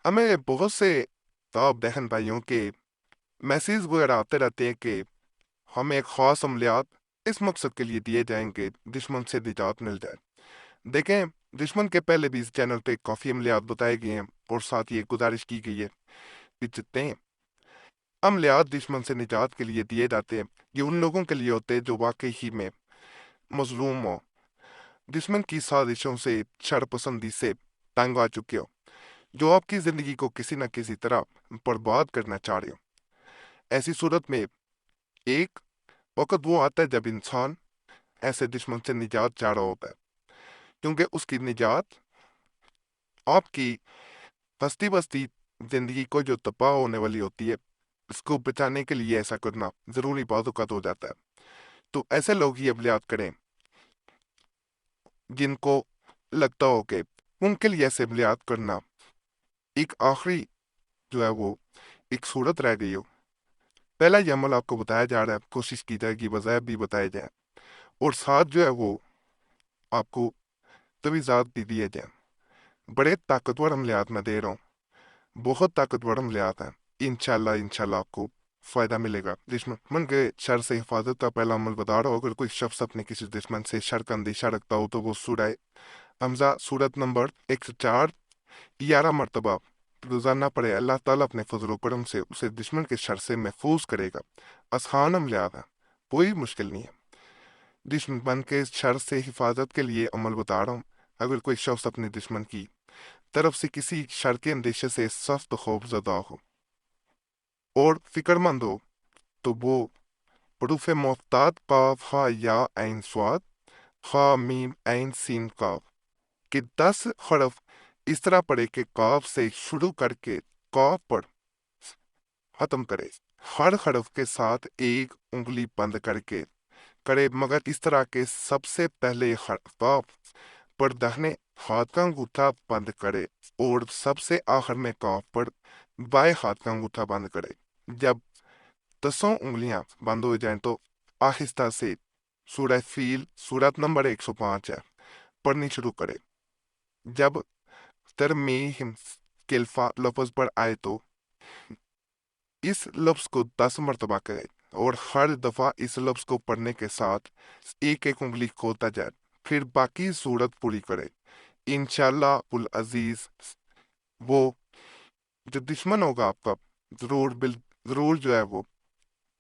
हमें बहुत से ताब बहन भाइयों के मैसेज वगैरह आते रहते हैं कि हमें एक ख़ास अमलियात इस मकसद के लिए दिए जाएंगे दुश्मन से निजात मिल जाए। देखें, दुश्मन के पहले भी इस चैनल पे काफ़ी अमलियात बताए गए हैं और साथ ये गुजारिश की गई है कि जितने अमलियात दुश्मन से निजात के लिए दिए जाते हैं ये उन लोगों के लिए होते हैं जो वाकई ही में मजलूम हो, दुश्मन की साजिशों से शरपसंदी से तंग आ चुके हो, जो आपकी ज़िंदगी को किसी न किसी तरह बर्बाद करना चाह रहे हो। ऐसी सूरत में एक वक्त वो आता है जब इंसान ऐसे दुश्मन से निजात चाह रहा होता है, क्योंकि उसकी निजात आपकी बस्ती बस्ती जिंदगी को जो तबाह होने वाली होती है इसको बचाने के लिए ऐसा करना जरूरी बात हो जाता है। तो ऐसे लोग ही अमलियात करें जिनको लगता हो कि उनके लिए ऐसे अमलियात करना एक आखिरी जो है वो एक सूरत रह गई हो। पहला ये अमल आपको बताया जा रहा है, कोशिश की जाएगी वज़ाइफ भी बताए जाए और साथ जो है वो आपको तवीज़ात भी दिए जाए। बड़े ताकतवर अमलियात मैं दे रहा हूँ, बहुत ताकतवर अमलियात हैं। इंशाल्लाह इंशाल्लाह आपको फ़ायदा मिलेगा। दुश्मन के शर से हिफाजत का पहला अमल बता रहा हूँ। अगर कोई शख्स अपने किसी दुश्मन से शर का अंदेशा रखता हो तो वो सूरह हमजा सूरत नंबर 104 11 मरतबा रोज़ाना पढ़े। अल्लाह ताला अपने फजल करम से उसे दुश्मन के शर से महफूज करेगा। आसान अमलियात है, कोई मुश्किल नहीं है। दुश्मन के शर से हिफाजत के लिए अमल बता रहा हूँ। अगर कोई शख्स अपने दुश्मन की तरफ से किसी शर के अंदेशे से सख्त खौफजदा हो और फिक्रमंद हो तो वो हरूफ मोहतात काफ हा या ऐन स्वाद हा मीम ऐन सीन काफ के 10 हरफ इस तरह पढ़े कि काफ से शुरू करके काफ पर खत्म करे। हर हरफ के साथ एक उंगली बंद करके करे, मगर इस तरह के सबसे पहले हरफ काफ पर दाहिने हाथ का अंगूठा बंद करे और सबसे आखिर में काफ पर बाएं हाथ का अंगूठा बंद करे। जब 10 उंगलियां बंद हो जाएं तो आहिस्ता से सूरह फील सूरत नंबर 105 है पढ़नी शुरू करे। जब तरमीम के लफ्ज पर आए तो इस लफ्ज को 10 मरतबा कहे और हर दफा इस लफ्ज को पढ़ने के साथ एक एक उंगली खोलता जाए, फिर बाकी सूरत पूरी करे। इंशाल्लाह उल अजीज वो जो दुश्मन होगा आपका जरूर जो है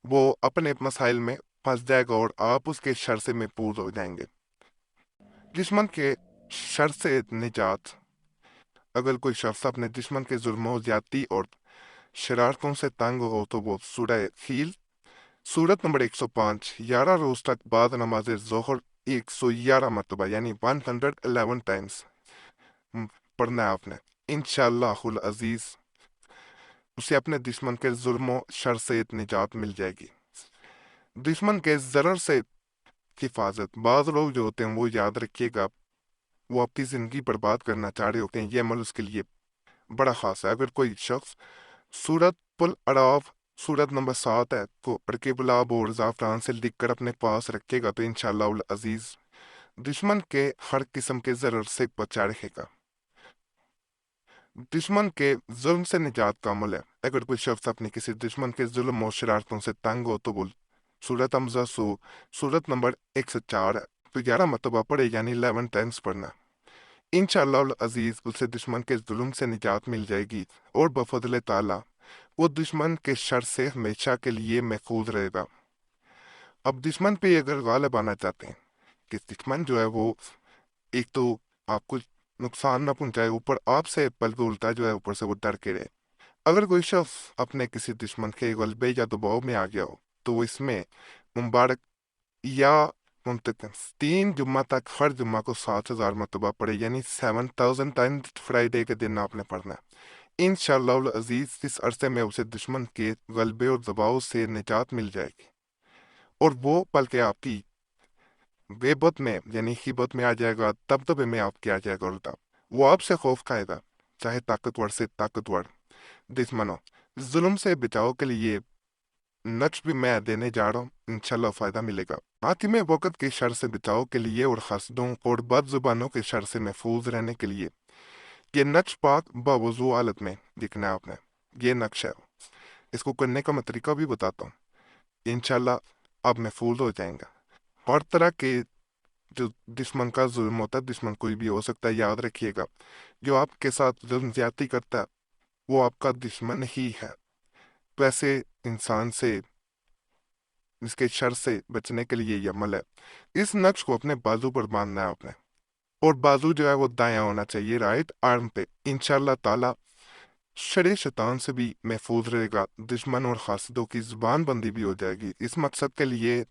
वो अपने मसाइल में फंस जाएगा और आप उसके शर से महफूज हो जाएंगे। दुश्मन के शर से निजात, अगर कोई शख्स अपने दुश्मन के जुल्म ज्यादती और शरारतों से तंग हो तो वो सूरह फील सूरत नंबर 105 11 रोज तक बाद नमाज जोहर 111 मरतबा यानी 111 टाइम्स पढ़ना है आपने। इंशाअल्लाहुल अजीज उसे अपने दुश्मन के जुल्म शर से निजात मिल जाएगी। दुश्मन के जरर से हिफाजत, बाद लोग जो होते हैं वो याद रखिएगा वो आपकी जिंदगी बर्बाद करना चाह रहे होते हैं, ये अमल उसके लिए बड़ा खास है। अगर कोई शख्स सूरत पुल अराफ सूरत नंबर 7 है को अड़के गुलाब और ज़ाफ़रान से लिख कर अपने पास रखेगा तो इंशाअल्लाह उल अजीज दुश्मन के हर किस्म के जरर से बचा रहेगा। दुश्मन के जुल्म से निजात का अमल है। अगर कोई शख्स अपने किसी दुश्मन के जुल्म और शरारतों से तंग हो तो वो सूरत हमजा सूरत नंबर 104 है तो 11 मरतबा पढ़े यानी 11 टाइम्स पढ़ना। इंशाअल्लाह उल अजीज उसे दुश्मन के जुल्म से निजात मिल जाएगी और बफजल ताला वो दुश्मन के शर से हमेशा के लिए महफूज रहेगा। अब दुश्मन पे अगर गालिब आना चाहते हैं कि दुश्मन जो है वो एक तो आपको नुकसान ना पहुंचाए, ऊपर आपसे बल्कि उल्टा जो है ऊपर से वो डर के रहे। अगर कोई शख्स अपने किसी दुश्मन के गलबे या दबाव में आ गया हो तो वो इसमें मुबारक या मुंतकिम 3 जुम्मा तक हर जुम्मा को 7,000 मरतबा पढ़े यानी 7,000 टाइम्स फ्राइडे के दिन आपने पढ़ना है। इंशाअल्लाह अजीज इस अरसे में उसे दुश्मन के गलबे और दबाव से निजात मिल जाएगी और वो बल्कि आपकी बेबत में यानी खिबत में आ जाएगा, दबदबे में आपके आ जाएगा उल्टा। वो आपसे खौफ खाएगा, चाहे ताकतवर से ताकतवर दुश्मन हो। जुल्म से बचाव के लिए नक्श भी मैं देने जा रहा हूँ, इंशाल्लाह फायदा मिलेगा। हातिम वक़्त के शर से बचाव के लिए और हसदों और बद जुबानों के शर से महफूज रहने के लिए یہ نقش پاک باوضو حالت میں لکھنا ہے آپ نے، یہ نقش ہے، اس کو کرنے کا میں طریقہ بھی بتاتا ہوں، انشاءاللہ آپ محفوظ ہو جائیں گا۔ ہر طرح کے جو دشمن کا ظلم ہوتا ہے، دشمن کوئی بھی ہو سکتا ہے، یاد رکھیے گا، جو آپ کے ساتھ ظلم زیادتی کرتا ہے وہ آپ کا دشمن ہی ہے۔ ویسے انسان سے اس کے شر سے بچنے کے لیے یہ عمل ہے۔ اس نقش کو اپنے بازو پر باندھنا ہے آپ نے، اور بازو جو ہے وہ دایاں ہونا چاہیے، رائٹ آرم پہ۔ انشاءاللہ تعالی شر شیطان سے بھی محفوظ رہے گا، دشمن اور حاسدوں کی زبان بندی بھی ہو جائے گی۔ اس مقصد کے لیے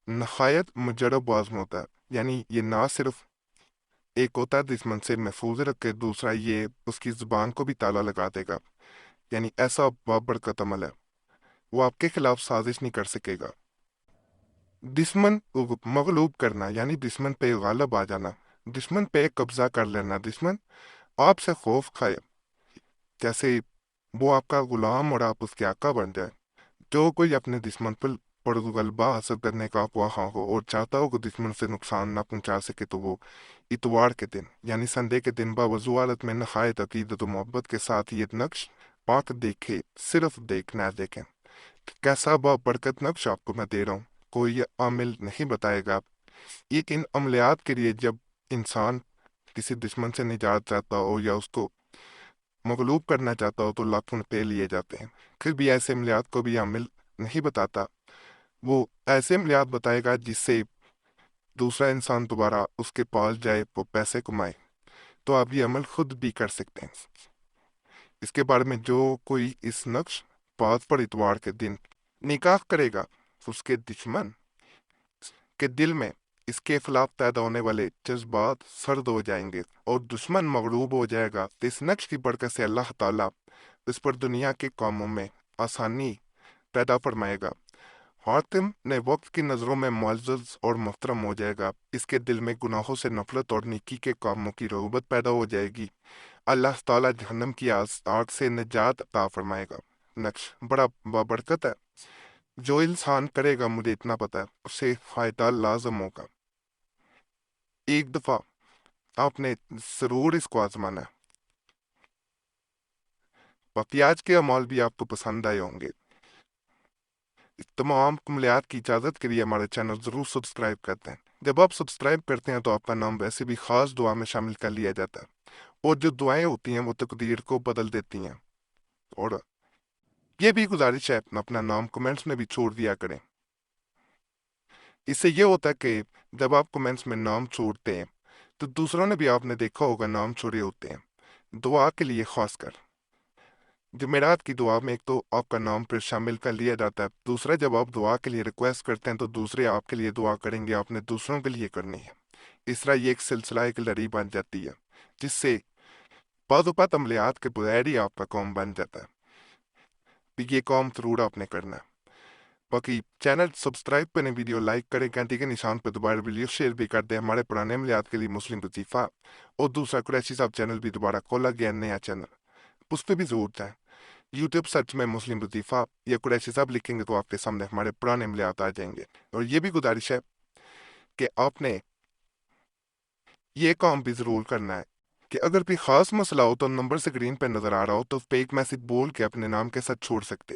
نہایت مجرب عزم ہوتا ہے، یعنی یہ نہ صرف ایک ہوتا ہے دشمن سے محفوظ رکھے، دوسرا یہ اس کی زبان کو بھی تالا لگا دے گا، یعنی ایسا بابرکت عمل ہے، وہ آپ کے خلاف سازش نہیں کر سکے گا۔ دشمن کو مغلوب کرنا یعنی دشمن پہ غالب آ جانا، دشمن پہ قبضہ کر لینا، دشمن آپ سے خوف کھائے، جیسے وہ آپ کا غلام اور آپ اس کے آقا بن جائے۔ جو کوئی اپنے دشمن پر غلبہ حاصل کرنے کا خواہاں ہو اور چاہتا ہو کہ دشمن سے نقصان نہ پہنچا سکے، تو وہ اتوار کے دن یعنی سنڈے کے دن باوضو حالت میں نہایت عقیدت و محبت کے ساتھ یہ نقش پاک دیکھے، صرف دیکھنا دیکھیں۔ کیسا برکت نقش آپ کو میں دے رہا ہوں، کوئی عامل نہیں بتائے گا۔ ایک ان عملیات کے لیے جب انسان کسی دشمن سے نجات چاہتا ہو یا اس کو مغلوب کرنا چاہتا ہو تو لاکھوں روپے لیے جاتے ہیں، پھر بھی ایسے عملیات کو بھی عامل نہیں بتاتا، وہ ایسے عملیات بتائے گا جس سے دوسرا انسان دوبارہ اس کے پاس جائے، وہ پیسے کمائے۔ تو آپ یہ عمل خود بھی کر سکتے ہیں۔ اس کے بارے میں جو کوئی اس نقش بات پر اتوار کے دن نکاح کرے گا، اس کے دشمن کے دل میں اس کے خلاف پیدا ہونے والے جذبات سرد ہو جائیں گے اور دشمن مغلوب ہو جائے گا۔ تو اس نقش کی برکت سے اللہ تعالیٰ اس پر دنیا کے کاموں میں آسانی پیدا فرمائے گا۔ حاتم نے وقت کی نظروں میں معزز اور محترم ہو جائے گا، اس کے دل میں گناہوں سے نفرت اور نیکی کے کاموں کی رغبت پیدا ہو جائے گی۔ اللہ تعالیٰ جہنم کی آگ سے نجات عطا فرمائے گا۔ نقش بڑا بابرکت ہے، جو انسان کرے گا مجھے اتنا پتہ ہے اسے فائدہ لازم ہوگا۔ ایک دفعہ آپ نے ضرور اس کو آزمانا ہے۔ باقی آج کے اعمال بھی آپ کو پسند آئے ہوں گے۔ اس تمام عملیات کی اجازت کے لیے ہمارے چینل ضرور سبسکرائب کرتے ہیں۔ جب آپ سبسکرائب کرتے ہیں تو آپ کا نام ویسے بھی خاص دعا میں شامل کر لیا جاتا ہے، اور جو دعائیں ہوتی ہیں وہ تقدیر کو بدل دیتی ہیں۔ اور یہ بھی گزارش ہے اپنا نام کمنٹس میں بھی چھوڑ دیا کریں۔ اس سے یہ ہوتا ہے کہ جب آپ کمنٹس میں نام چھوڑتے ہیں تو دوسروں نے بھی، آپ نے دیکھا ہوگا، نام چھوڑے ہوتے ہیں دعا کے لیے، خاص کر جمعرات کی دعا میں۔ ایک تو آپ کا نام پھر شامل کر لیا جاتا ہے، دوسرا جب آپ دعا کے لیے ریکویسٹ کرتے ہیں تو دوسرے آپ کے لیے دعا کریں گے، آپ نے دوسروں کے لیے کرنی ہے۔ اس طرح یہ ایک سلسلہ، ایک لڑی بن جاتی ہے، جس سے بعض اوقات عملیات کے بغیر ہی آپ کا کام بن جاتا ہے۔ یہ کام ضرور آپ نے کرنا ہے۔ باقی چینل سبسکرائب کریں، ویڈیو لائک کریں، گھنٹی کے نشان پہ دوبارہ ویڈیو شیئر بھی کر دیں۔ ہمارے پرانے عملیات کے لیے مسلم وظیفہ اور دوسرا قریشی صاحب چینل بھی دوبارہ کھولا گیا، نیا چینل، اس پہ بھی ضرور جائیں۔ یوٹیوب سرچ میں مسلم وظیفہ یا قریشی صاحب لکھیں گے تو آپ کے سامنے ہمارے پرانے عملیات آ جائیں گے۔ اور یہ بھی گزارش ہے کہ آپ نے یہ کام بھی ضرور کرنا ہے کہ اگر کوئی خاص مسئلہ ہو تو نمبر سکرین پہ نظر آ رہا ہو تو اس پہ ایک میسج بول کے اپنے نام کے ساتھ چھوڑ سکتے۔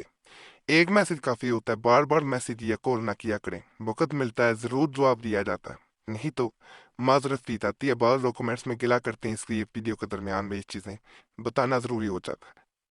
ایک میسج کافی ہوتا ہے، بار بار میسج یا کال نہ کیا کریں۔ وقت ملتا ہے ضرور جواب دیا جاتا ہے، نہیں تو معذرت کی جاتی ہے۔ بعض لوگ کمنٹس میں گلا کرتے ہیں، اس لیے ویڈیو کے درمیان میں یہ چیزیں بتانا ضروری ہو جاتا ہے۔